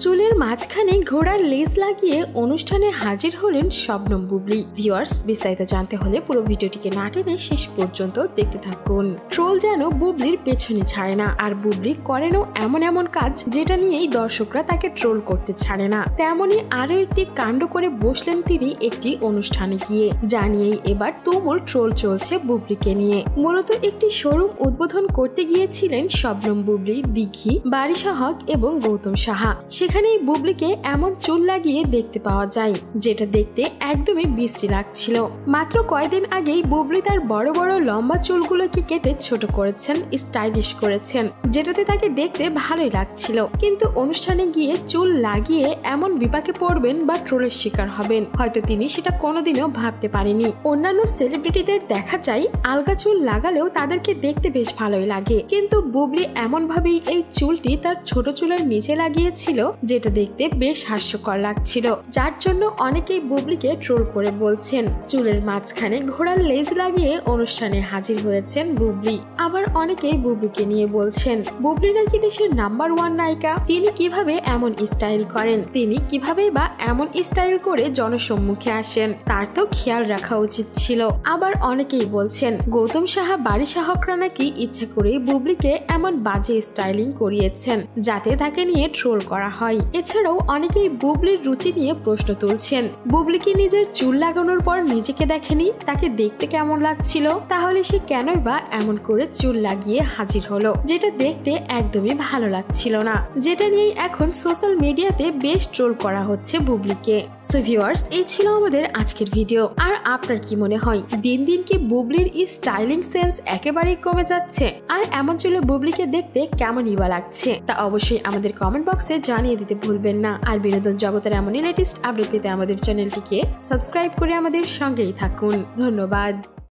চুলের মাঝখানে ঘোড়ার লেজ লাগিয়ে অনুষ্ঠানে হাজির হলেন শবনম বুবলি। ভিউয়ার্স, বিস্তারিত জানতে হলে পুরো ভিডিওটিকে না টেনে শেষ পর্যন্ত দেখতে থাকুন। ট্রোল যেন বুবলির পেছনে ছাড়ে না, আর বুবলি করেনও এমন এমন কাজ যেটা নিয়েই দর্শকরা তাকে ট্রোল করতে ছাড়ে না। তেমনই আরো একটি কাণ্ড করে বসলেন তিনি একটি অনুষ্ঠানে গিয়ে, যা নিয়েই এবার তুমুল ট্রোল চলছে বুবলিকে নিয়ে। মূলত একটি শোরুম উদ্বোধন করতে গিয়েছিলেন শবনম বুবলি, দিঘি, বারিশা হক এবং গৌতম সাহা। সেখানেই বুবলিকে এমন চুল লাগিয়ে দেখতে পাওয়া যায়, যেটা দেখতে একদমই বিশ্রী লাগছিল। মাত্র কয়েকদিন আগেই বুবলি তার বড় বড় লম্বা চুলগুলোকে কেটে ছোট করেছেন, স্টাইলিশ করেছেন, যেটাতে তাকে দেখতে ভালোই লাগছিল। কিন্তু অনুষ্ঠানে গিয়ে চুল লাগিয়ে এমন বিপাকে পড়বেন বা ট্রোলের শিকার হবেন, হয়তো তিনি সেটা কোনোদিনও ভাবতে পারেনি। অন্যান্য সেলিব্রিটিদের দেখা যায় আলগা চুল লাগালেও তাদেরকে দেখতে বেশ ভালোই লাগে, কিন্তু বুবলি এমন ভাবেই এই চুলটি তার ছোট চুলের নিচে লাগিয়েছিল, যেটা দেখতে বেশ হাস্যকর লাগছিল, যার জন্য অনেকেই বুবলিকে ট্রোল করে বলছেন চুলের মাঝখানে ঘোড়ার লেজ লাগিয়ে অনুষ্ঠানে হাজির হয়েছেন বুবলি। আবার অনেকেই বুবলিকে নিয়ে বলছেন বুবলি নাকি দেশের নাম্বার 1 নায়িকা, তিনি কিভাবে এমন স্টাইল করেন, তিনি কিভাবে বা এমন স্টাইল করে জনসম্মুখে আসেন, তার তো খেয়াল রাখা উচিত ছিল। আবার অনেকেই বলছেন গৌতম সাহা, বারিশা হকরা নাকি ইচ্ছা করেই বুবলিকে এমন বাজে স্টাইলিং করিয়েছেন যাতে তাকে নিয়ে ট্রোল করা হয়। এছাড়াও অনেকেই বুবলির রুচি নিয়ে প্রশ্ন তুলছেন, বুবলি কি নিজের চুল লাগানোর পর নিজেকে দেখেনি, তাকে দেখতে কেমন লাগছিল, তাহলে সে কেনই বা এমন করে চুল লাগিয়ে হাজির হলো, যেটা দেখতে একদমই ভালো লাগছিল না, যেটা নিয়েই এখন সোশ্যাল মিডিয়াতে বেশ ট্রোল করা হচ্ছে বুবলিকে। সো ভিউয়ার্স, এই ছিল আমাদের আজকের ভিডিও। আর আপনার কি মনে হয় দিন দিন কি বুবলির স্টাইলিং সেন্স একেবারেই কমে যাচ্ছে? আর এমন চুলে বুবলিকে দেখতে কেমনই বা লাগছে তা অবশ্যই আমাদের কমেন্ট বক্সে জানিয়ে দিতে ভুলবেন না। আর বিনোদন জগতের এমনই লেটেস্ট আপডেট পেতে আমাদের চ্যানেলটিকে সাবস্ক্রাইব করে আমাদের সঙ্গেই থাকুন। ধন্যবাদ।